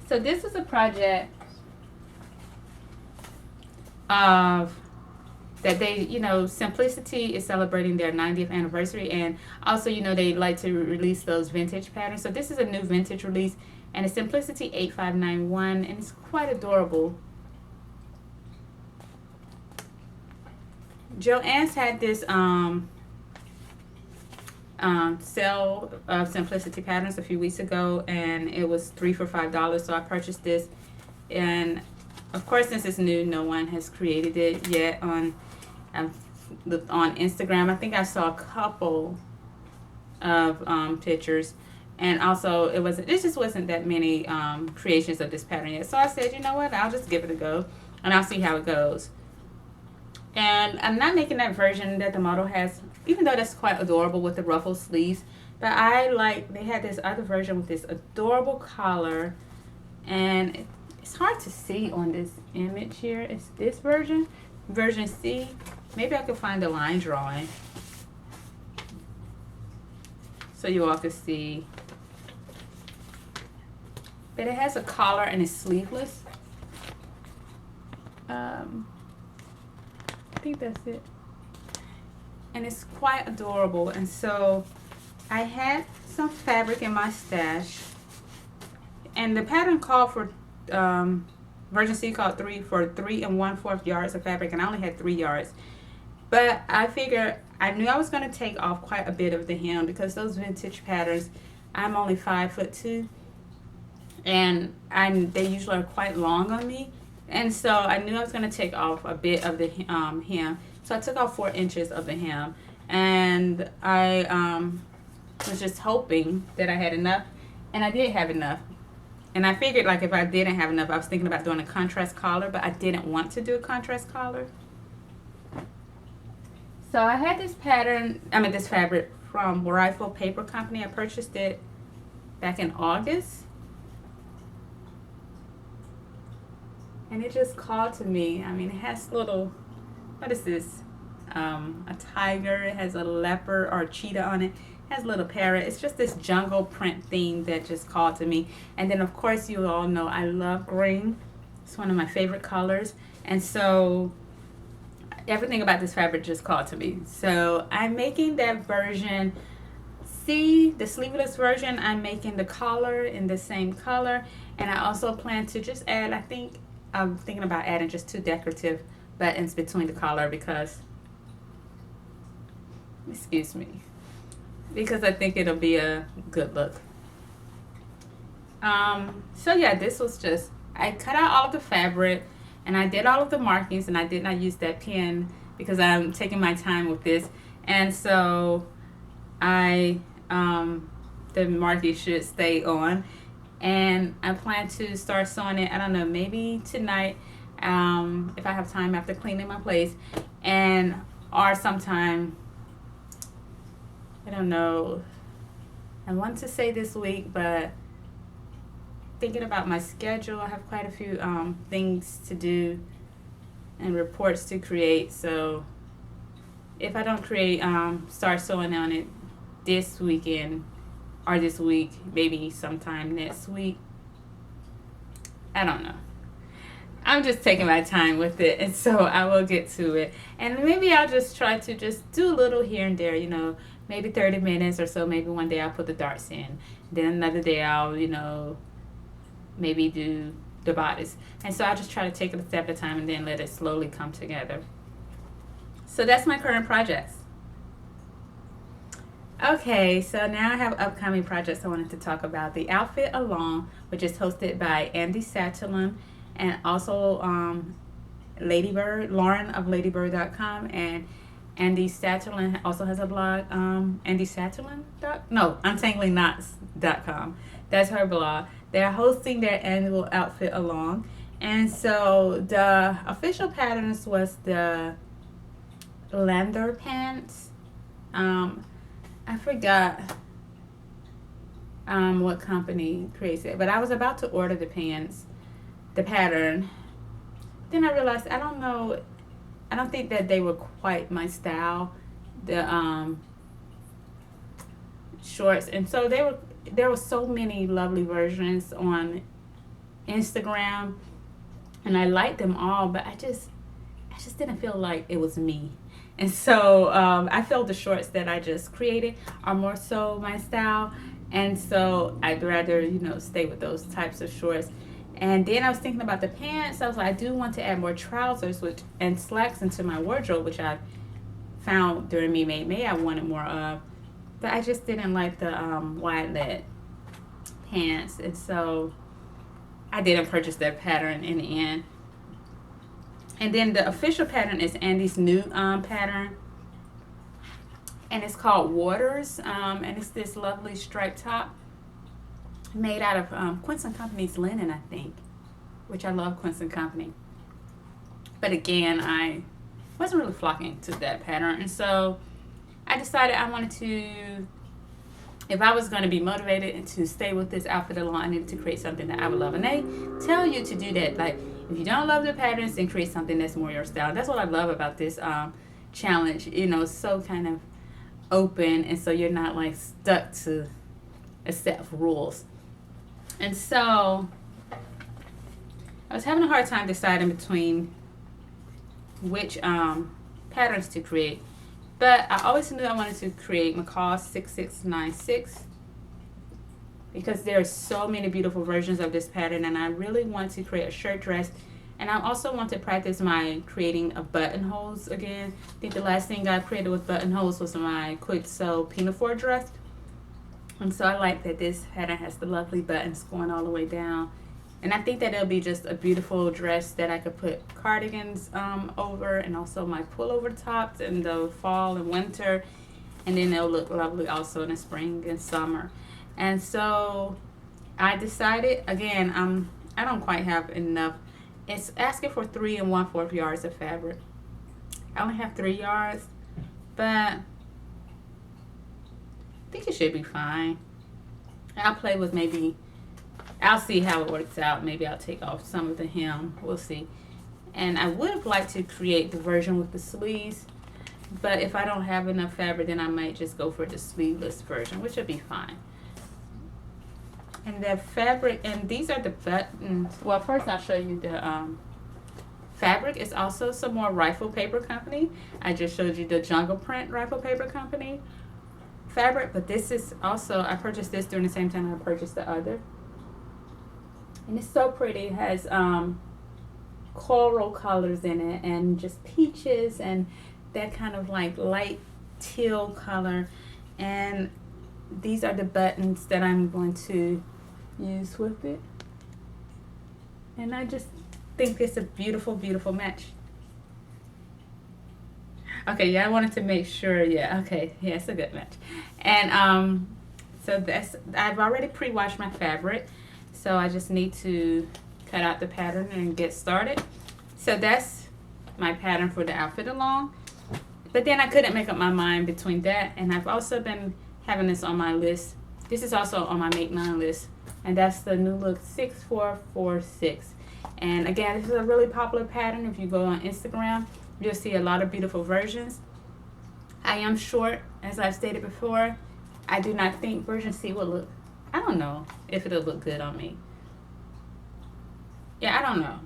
[SPEAKER 1] So this is a project of that they, Simplicity is celebrating their 90th anniversary, and also, they like to release those vintage patterns. So this is a new vintage release, and it's Simplicity 8591, and it's quite adorable. Joann's had this sale of Simplicity patterns a few weeks ago, and it was 3 for $5, so I purchased this. And of course, since it's new, no one has created it yet on Instagram. I think I saw a couple of pictures, and also it just wasn't that many creations of this pattern yet. So I said, you know what, I'll just give it a go, and I'll see how it goes. And I'm not making that version that the model has, even though that's quite adorable with the ruffled sleeves. But they had this other version with this adorable collar, and it's hard to see on this image here. It's this version C. Maybe I could find a line drawing so you all can see. But it has a collar and it's sleeveless. I think that's it. And it's quite adorable. And so I had some fabric in my stash, and the pattern called for version C called 3 1/4 yards of fabric, and I only had 3 yards. But I figured, I knew I was going to take off quite a bit of the hem, because those vintage patterns, I'm only 5'2", and they usually are quite long on me. And so I knew I was going to take off a bit of the hem. So I took off 4 inches of the hem. And I was just hoping that I had enough. And I did have enough. And I figured, like, if I didn't have enough, I was thinking about doing a contrast collar. But I didn't want to do a contrast collar. So I had this fabric from Rifle Paper Company. I purchased it back in August. And it just called to me. I mean, it has little, what is this? A tiger. It has a leopard or a cheetah on it. It has a little parrot. It's just this jungle print theme that just called to me. And then, of course, you all know I love green. It's one of my favorite colors. And so everything about this fabric just called to me. So I'm making that version C, the sleeveless version. I'm making the collar in the same color. And I also plan to just add, I'm thinking about adding just 2 decorative buttons between the collar because I think it'll be a good look. So yeah, this was just, I cut out all of the fabric and I did all of the markings, and I did not use that pen because I'm taking my time with this. And so the markings should stay on. And I plan to start sewing it, I don't know, maybe tonight, if I have time after cleaning my place, or sometime, I don't know, I want to say this week, but thinking about my schedule. I have quite a few things to do and reports to create. So if I don't create, start sewing on it this weekend or this week, maybe sometime next week, I don't know. I'm just taking my time with it, and so I will get to it. And maybe I'll just try to just do a little here and there, you know, maybe 30 minutes or so. Maybe one day I'll put the darts in. Then another day I'll, you know, maybe do the bodice. And so I'll just try to take it a step at a time and then let it slowly come together. So that's my current projects. Okay, so now I have upcoming projects I wanted to talk about. The Outfit Along, which is hosted by Andy Saterland, and also Ladybird, Lauren of ladybird.com, and Andy Saterland also has a blog, Andy Saterland? No, untanglingknots.com. That's her blog. They're hosting their annual Outfit Along. And so the official patterns was the leather pants. I forgot what company creates it, but I was about to order the pants, the pattern. Then I realized I don't think that they were quite my style, the shorts. And so there were so many lovely versions on Instagram, and I liked them all, but I just didn't feel like it was me. And so I feel the shorts that I just created are more so my style, and so I'd rather, you know, stay with those types of shorts. And then I was thinking about the pants. I was like, I do want to add more trousers and slacks into my wardrobe, which I found during Me Made May I wanted more of, but I just didn't like the wide leg pants, and so I didn't purchase that pattern in the end. And then the official pattern is Andy's new pattern, and it's called Waters, and it's this lovely striped top made out of Quince & Company's linen, I think, which I love Quince & Company. But again, I wasn't really flocking to that pattern, and so I decided I wanted to, if I was going to be motivated to stay with this outfit along, I needed to create something that I would love. And they tell you to do that. Like, if you don't love the patterns, then create something that's more your style. That's what I love about this challenge. You know, it's so kind of open, and so you're not like stuck to a set of rules. And so I was having a hard time deciding between which patterns to create. But I always knew I wanted to create McCall 6696 because there are so many beautiful versions of this pattern, and I really want to create a shirt dress. And I also want to practice my creating of buttonholes again. I think the last thing I created with buttonholes was my quick sew pinafore dress. And so I like that this pattern has the lovely buttons going all the way down. And I think that it'll be just a beautiful dress that I could put cardigans over, and also my pullover tops in the fall and winter. And then it'll look lovely also in the spring and summer. And so I decided, again, I don't quite have enough. It's asking for 3 1/4 yards of fabric. I only have 3 yards, but I think it should be fine. I'll play with maybe, I'll see how it works out. Maybe I'll take off some of the hem. We'll see. And I would have liked to create the version with the sleeves, but if I don't have enough fabric, then I might just go for the sleeveless version, which will be fine. And the fabric, and these are the buttons. Well, first I'll show you the fabric. Is also some more Rifle Paper Company. I just showed you the Jungle Print Rifle Paper Company fabric, but this is also, I purchased this during the same time I purchased the other. And it's so pretty. It has coral colors in it, and just peaches, and that kind of like light teal color. And these are the buttons that I'm going to use with it. And I just think it's a beautiful, beautiful match. Okay, yeah, I wanted to make sure, yeah, okay, yeah, it's a good match. And so that's, I've already pre-washed my fabric, so I just need to cut out the pattern and get started. So that's my pattern for the outfit along. But then I couldn't make up my mind between that, and I've also been having this on my list. This is also on my Make 9 list, and that's the new look 6446. And again, this is a really popular pattern. If you go on Instagram, you'll see a lot of beautiful versions. I am short, as I've stated before. I do not think version C will look, I don't know if it'll look good on me. Yeah, I don't know.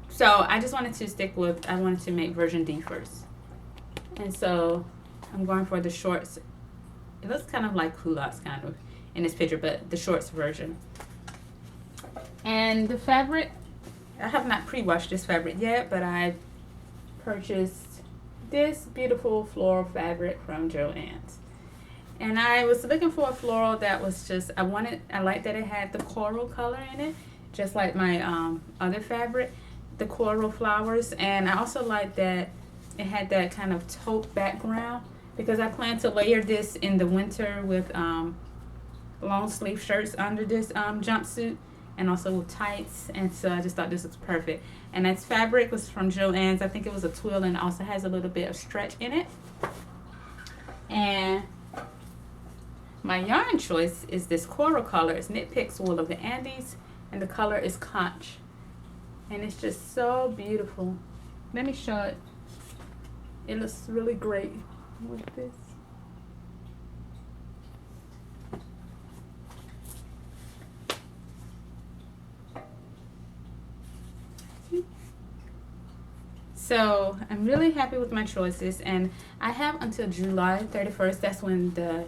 [SPEAKER 1] So I just wanted to stick with, I wanted to make version D first. And so I'm going for the shorts. It looks kind of like culottes kind of in this picture, but the shorts version. And the fabric, I have not pre-washed this fabric yet, but I purchased this beautiful floral fabric from Joann's. And I was looking for a floral that was just, I liked that it had the coral color in it, just like my other fabric, the coral flowers. And I also liked that it had that kind of taupe background, because I plan to layer this in the winter with long sleeve shirts under this jumpsuit, and also with tights. And so I just thought this was perfect. And its fabric was from Joann's. I think it was a twill, and also has a little bit of stretch in it. And my yarn choice is this coral color. It's Knit Picks Wool of the Andes, and the color is Conch. And it's just so beautiful. Let me show it. It looks really great with this. So I'm really happy with my choices, and I have until July 31st. That's when the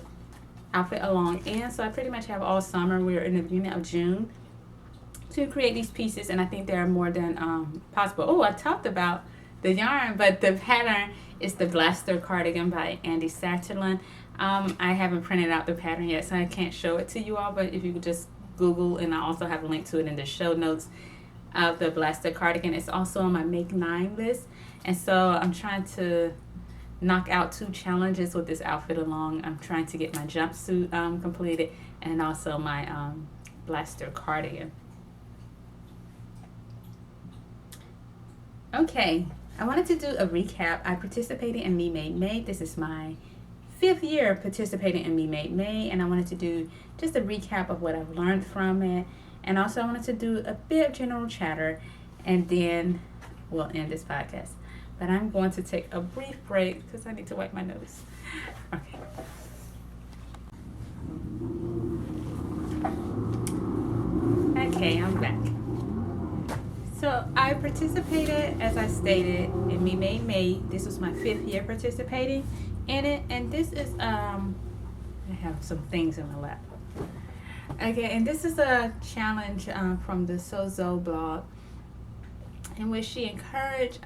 [SPEAKER 1] outfit along ends. So I pretty much have all summer. We're in the beginning of June to create these pieces, and I think they are more than possible. Oh, I talked about the yarn, but the pattern is the Gloucester cardigan by Andy Saterland. I haven't printed out the pattern yet, so I can't show it to you all, but if you could just Google, and I also have a link to it in the show notes of the Gloucester cardigan. It's also on my Make 9 list, and so I'm trying to knock out 2 challenges with this outfit along. I'm trying to get my jumpsuit completed, and also my Gloucester cardigan. Okay, I wanted to do a recap. I participated in Me Made May. This is my 5th year participating in Me Made May, and I wanted to do just a recap of what I've learned from it. And also I wanted to do a bit of general chatter, and then we'll end this podcast. But I'm going to take a brief break because I need to wipe my nose. Okay. Okay, I'm back. So I participated, as I stated, in Me Made May. This was my 5th year participating in it, and this is I have some things in my lap. Okay, and this is a challenge from the Sozo blog, in which she encouraged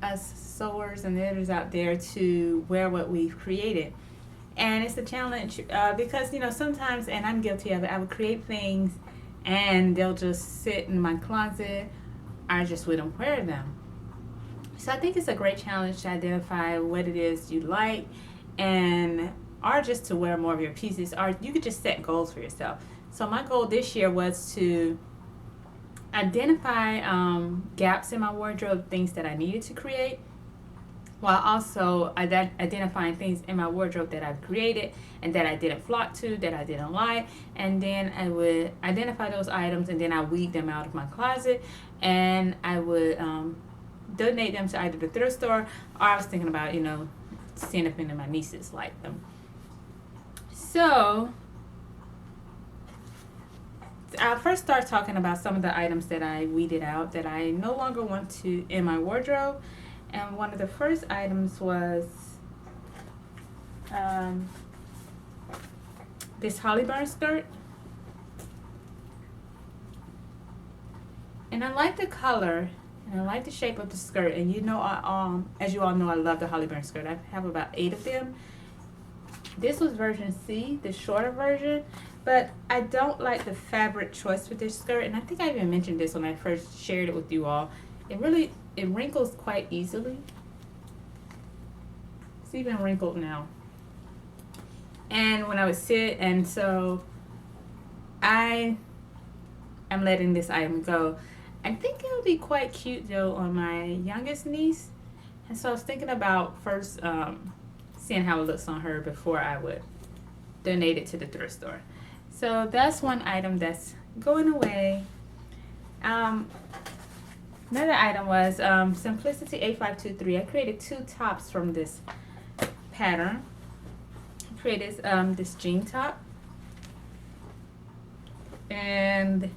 [SPEAKER 1] us sewers and editors out there to wear what we've created. And it's a challenge because, you know, sometimes, and I'm guilty of it, I would create things and they'll just sit in my closet. I just wouldn't wear them. So I think it's a great challenge to identify what it is you like, and or just to wear more of your pieces, or you could just set goals for yourself. So my goal this year was to identify gaps in my wardrobe, things that I needed to create, while also identifying things in my wardrobe that I've created and that I didn't flock to, that I didn't like. And then I would identify those items, and then I weed them out of my closet, and I would donate them to either the thrift store, or I was thinking about, you know, seeing if any of my nieces like them. So I'll first start talking about some of the items that I weeded out that I no longer want to in my wardrobe. And one of the first items was this Hollyburn skirt. And I like the color, and I like the shape of the skirt. And you know, as you all know, I love the Hollyburn skirt. I have about 8 of them. This was version C, the shorter version, but I don't like the fabric choice for this skirt. And I think I even mentioned this when I first shared it with you all. It wrinkles quite easily. It's even wrinkled now. And when I would sit, and so I am letting this item go. I think it would be quite cute though on my youngest niece. And so I was thinking about first seeing how it looks on her before I would donate it to the thrift store. So that's one item that's going away. Another item was Simplicity 8523. I created 2 tops from this pattern. I created this jean top. And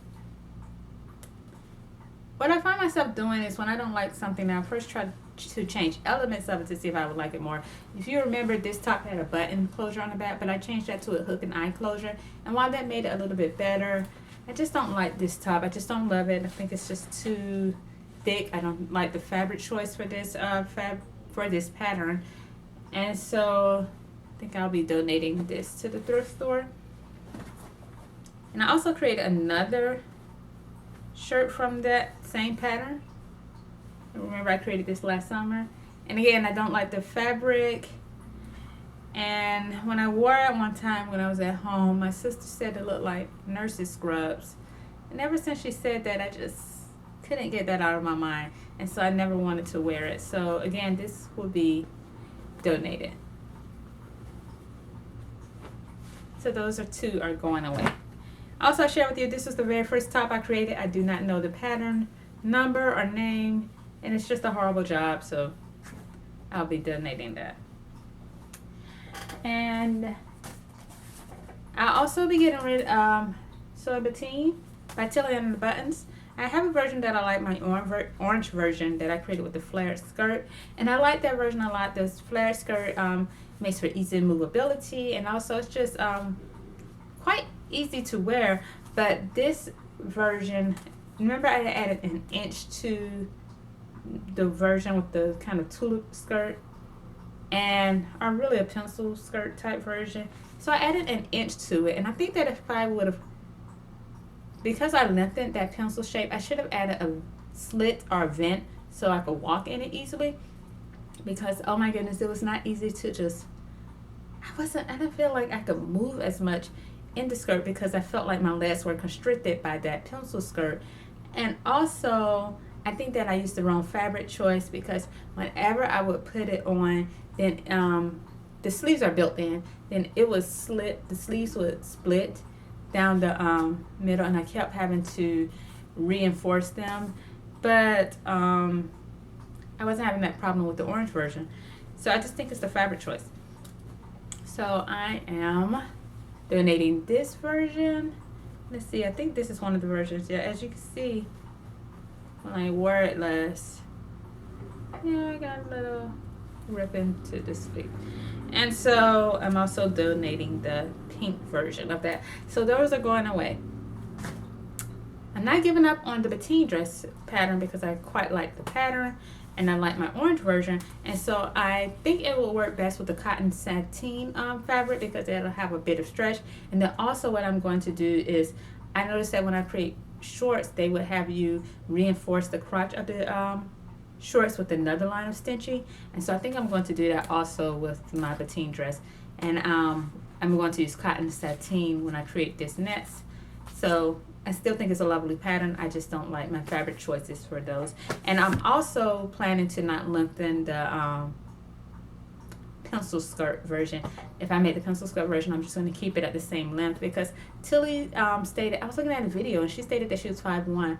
[SPEAKER 1] what I find myself doing is when I don't like something, I first try to change elements of it to see if I would like it more. If you remember, this top had a button closure on the back, but I changed that to a hook and eye closure. And while that made it a little bit better, I just don't like this top. I just don't love it. I think it's just too thick. I don't like the fabric choice for this this pattern. And so I think I'll be donating this to the thrift store. And I also created another shirt from that same pattern. Remember, I created this last summer. And again, I don't like the fabric. And when I wore it one time when I was at home, my sister said it looked like nurse's scrubs. And ever since she said that, I just couldn't get that out of my mind. And so I never wanted to wear it. So again, this will be donated. So those 2 are going away. Also, I share with you, this was the very first top I created. I do not know the pattern number or name, and it's just a horrible job, so I'll be donating that. And I'll also be getting rid of Soy Bettine by Tilly and the Buttons. I have a version that I like, my orange version that I created with the flared skirt, and I like that version a lot. This flared skirt makes for easy movability, and also it's just quite easy to wear. But this version, remember I added an inch to the version with the kind of tulip skirt, and really a pencil skirt type version. So I added an inch to it, and I think that if I would have, because I lengthened that pencil shape, I should have added a slit or a vent so I could walk in it easily. Because oh my goodness, it was not easy to just, I didn't feel like I could move as much in the skirt because I felt like my legs were constricted by that pencil skirt. And also I think that I used the wrong fabric choice, because whenever I would put it on, then the sleeves are built in, then it was slit, the sleeves would split down the middle, and I kept having to reinforce them. But I wasn't having that problem with the orange version. So I just think it's the fabric choice. So I am donating this version. Let's see, I think this is one of the versions. Yeah, as you can see, when I wore it last, yeah, I got a little ribbon to the sleeve. And so I'm also donating the pink version of that. So those are going away. I'm not giving up on the Bettine dress pattern because I quite like the pattern and I like my orange version. And so I think it will work best with the cotton sateen fabric because it'll have a bit of stretch. And then also what I'm going to do is, I noticed that when I create shorts, they would have you reinforce the crotch of the shorts with another line of stitching. And so I think I'm going to do that also with my Bettine dress. And I'm going to use cotton sateen when I create this next. So I still think it's a lovely pattern. I just don't like my fabric choices for those. And I'm also planning to not lengthen the pencil skirt version. If I make the pencil skirt version, I'm just going to keep it at the same length, because Tilly stated, I was looking at a video and she stated that she was 5'1".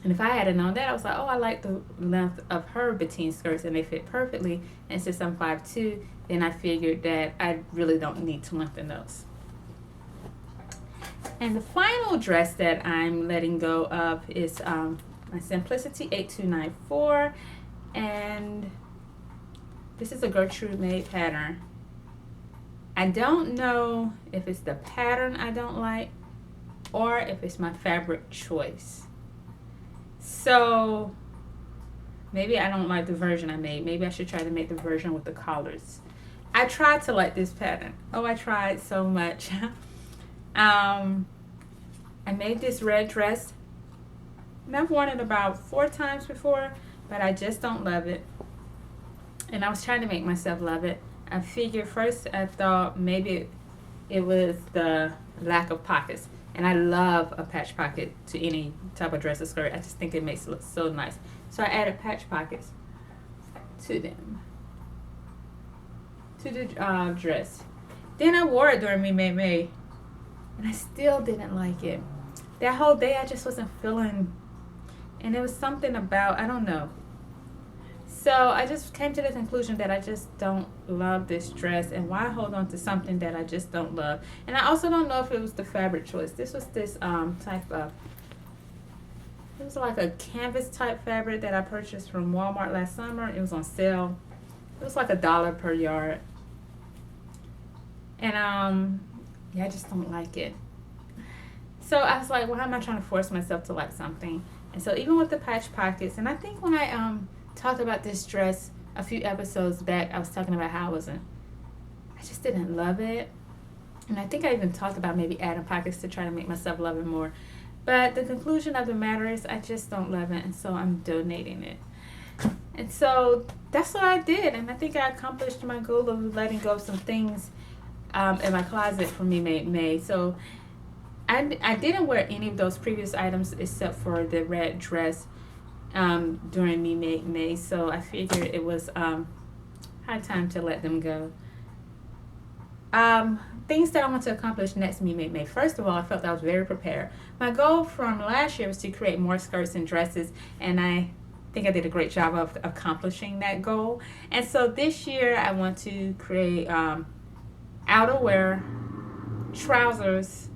[SPEAKER 1] And if I had known that, I was like, oh, I like the length of her Bettine skirts and they fit perfectly. And since I'm 5'2", then I figured that I really don't need to lengthen those. And the final dress that I'm letting go of is my Simplicity 8294. And this is a Gertrude made pattern. I don't know if it's the pattern I don't like or if it's my fabric choice. So maybe I don't like the version I made. Maybe I should try to make the version with the collars. I tried to like this pattern. Oh, I tried so much. I made this red dress and I've worn it about 4 times before, but I just don't love it. And I was trying to make myself love it. I figured first, I thought maybe it was the lack of pockets. And I love a patch pocket to any type of dress or skirt. I just think it makes it look so nice. So I added patch pockets to them, to the dress. Then I wore it during May, and I still didn't like it. That whole day I just wasn't feeling, and it was something about, I don't know. So I just came to the conclusion that I just don't love this dress, and why hold on to something that I just don't love. And I also don't know if it was the fabric choice. This was this type of, it was like a canvas type fabric that I purchased from Walmart last summer. It was on sale. It was like $1 per yard. And yeah, I just don't like it. So I was like, why am I trying to force myself to like something? And so even with the patch pockets, and I think when I talked about this dress a few episodes back, I was talking about how I just didn't love it. And I think I even talked about maybe adding pockets to try to make myself love it more. But the conclusion of the matter is I just don't love it, and so I'm donating it. And so that's what I did, and I think I accomplished my goal of letting go of some things in my closet for Me Made May. So I didn't wear any of those previous items except for the red dress during Me Made May. So I figured it was high time to let them go. Things that I want to accomplish next Me Made May. First of all, I felt I was very prepared. My goal from last year was to create more skirts and dresses, and I think I did a great job of accomplishing that goal. And so this year I want to create outerwear, trousers,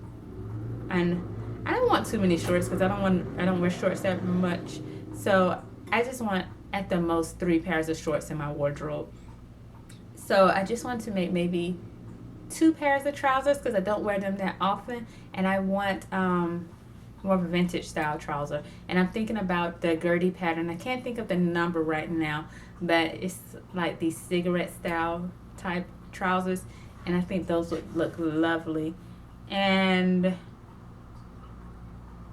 [SPEAKER 1] and I don't want too many shorts because I don't wear shorts that much. So I just want at the most 3 pairs of shorts in my wardrobe. So I just want to make maybe 2 pairs of trousers because I don't wear them that often, and I want more of a vintage style trouser. And I'm thinking about the Gertie pattern. I can't think of the number right now, but it's like these cigarette style type trousers, and I think those would look lovely. And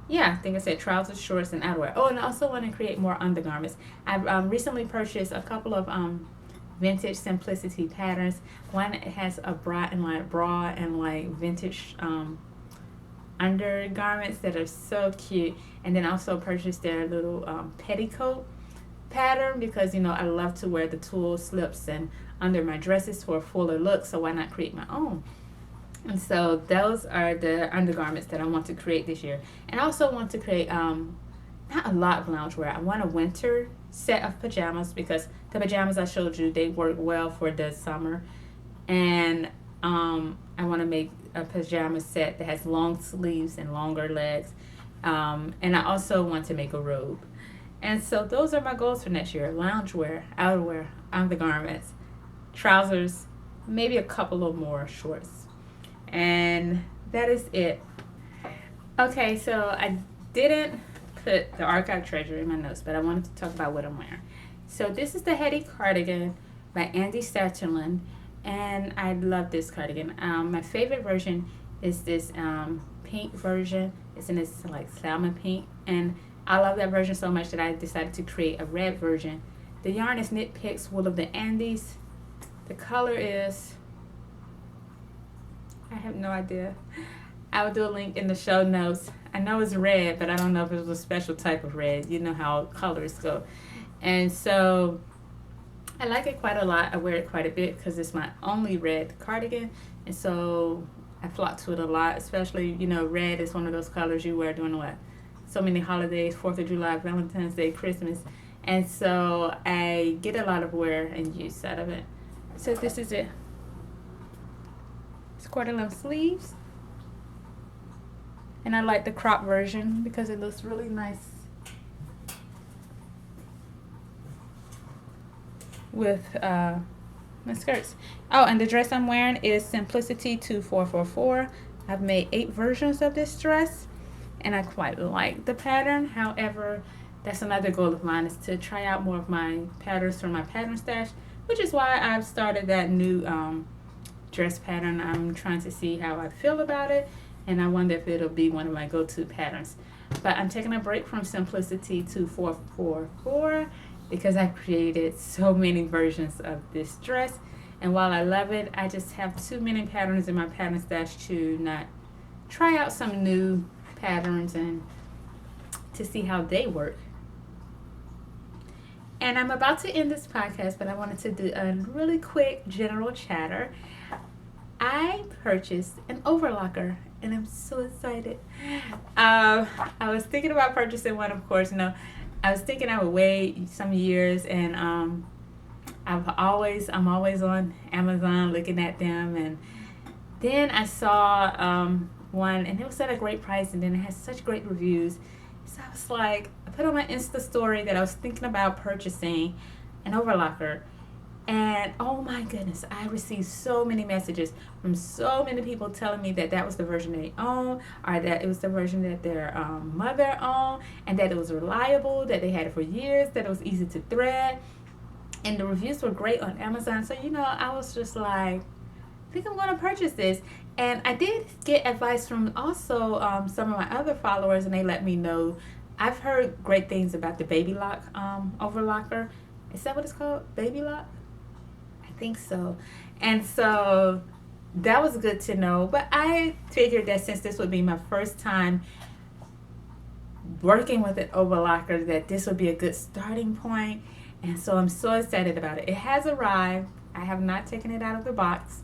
[SPEAKER 1] yeah, I think I said trousers, shorts, and outerwear. Oh, and I also want to create more undergarments. I've recently purchased a couple of vintage simplicity patterns. One has a bra and like vintage undergarments that are so cute, and then also purchased their little petticoat pattern because I love to wear the tulle slips and under my dresses for a fuller look, so why not create my own? And so those are the undergarments that I want to create this year. And I also want to create not a lot of loungewear. I want a winter set of pajamas because the pajamas I showed you, they work well for the summer. And I want to make a pajama set that has long sleeves and longer legs. And I also want to make a robe. And so those are my goals for next year: loungewear, outerwear, undergarments, trousers, maybe a couple of more shorts. And that is it. Okay, so I didn't put the archive treasure in my notes, but I wanted to talk about what I'm wearing. So this is the Hetty cardigan by Andy Saterland, and I love this cardigan. My favorite version is this pink version. It's in this like salmon pink, and I love that version so much that I decided to create a red version. The yarn is Knit Picks Wool of the Andes. The color is, I have no idea. I will do a link in the show notes. I know it's red, but I don't know if it was a special type of red. You know how colors go. And so I like it quite a lot. I wear it quite a bit because it's my only red cardigan. And so I flock to it a lot, especially, red is one of those colors you wear during what? So many holidays, 4th of July, Valentine's Day, Christmas. And so I get a lot of wear and use out of it. So this is it. It's quarter-length sleeves. And I like the crop version because it looks really nice with my skirts. Oh, and the dress I'm wearing is Simplicity 2444. I've made 8 versions of this dress, and I quite like the pattern. However, that's another goal of mine, is to try out more of my patterns from my pattern stash, which is why I've started that new dress pattern. I'm trying to see how I feel about it, and I wonder if it'll be one of my go-to patterns. But I'm taking a break from Simplicity 2444 because I've created so many versions of this dress, and while I love it, I just have too many patterns in my pattern stash to not try out some new patterns and to see how they work. And I'm about to end this podcast, but I wanted to do a really quick general chatter. I purchased an overlocker, and I'm so excited. I was thinking about purchasing one, of course. I was thinking I would wait some years, and I'm always on Amazon looking at them, and then I saw one, and it was at a great price, and then it had such great reviews. So I was like, I put on my Insta story that I was thinking about purchasing an overlocker. And oh my goodness, I received so many messages from so many people telling me that that was the version they own, or that it was the version that their mother owned, and that it was reliable, that they had it for years, that it was easy to thread. And the reviews were great on Amazon. So, I was just like, I think I'm going to purchase this. And I did get advice from also some of my other followers, and they let me know. I've heard great things about the Baby Lock overlocker. Is that what it's called? Baby Lock? I think so. And so that was good to know. But I figured that since this would be my first time working with an overlocker, that this would be a good starting point. And so I'm so excited about it. It has arrived. I have not taken it out of the box.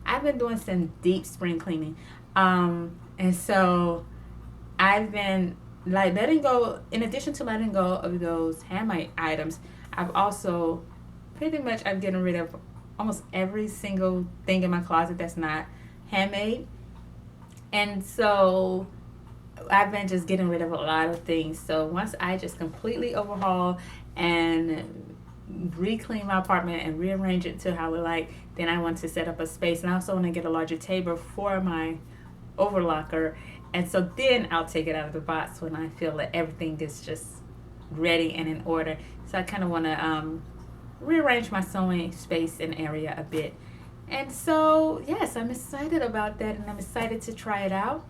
[SPEAKER 1] I've been doing some deep spring cleaning. And so I've been like letting go, in addition to letting go of those handmade items, I've also I'm getting rid of almost every single thing in my closet that's not handmade. And so I've been just getting rid of a lot of things. So once I just completely overhaul and re-clean my apartment and rearrange it to how I like, then I want to set up a space. And I also want to get a larger table for my overlocker. And so then I'll take it out of the box when I feel that everything is just ready and in order. So I kind of want to rearrange my sewing space and area a bit. And so, yes, I'm excited about that, and I'm excited to try it out.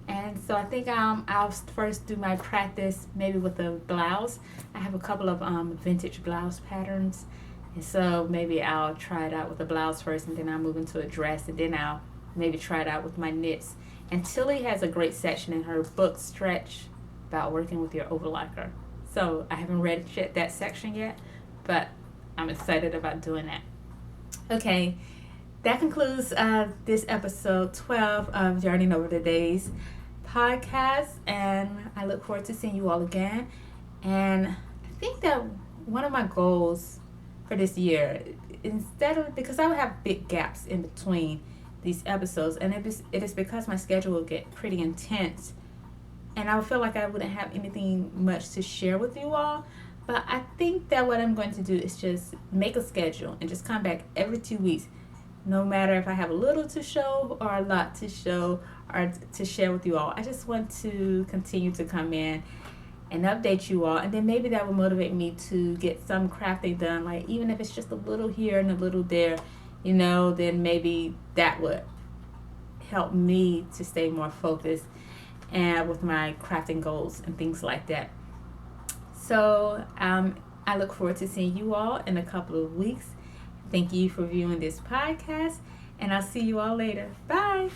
[SPEAKER 1] And so I think I'll first do my practice maybe with a blouse. I have a couple of vintage blouse patterns. And so maybe I'll try it out with a blouse first, and then I'll move into a dress, and then I'll maybe try it out with my knits. And Tilly has a great section in her book, Stretch, about working with your overlocker. So I haven't read that section yet, but I'm excited about doing that. Okay, that concludes this episode 12 of Journeying Over the Days podcast, and I look forward to seeing you all again. And I think that one of my goals for this year, because I would have big gaps in between these episodes, and it is because my schedule will get pretty intense, and I would feel like I wouldn't have anything much to share with you all. But I think that what I'm going to do is just make a schedule and just come back every 2 weeks, no matter if I have a little to show or a lot to show or to share with you all. I just want to continue to come in and update you all, and then maybe that will motivate me to get some crafting done, like even if it's just a little here and a little there, then maybe that would help me to stay more focused and with my crafting goals and things like that. So I look forward to seeing you all in a couple of weeks. Thank you for viewing this podcast, and I'll see you all later. Bye.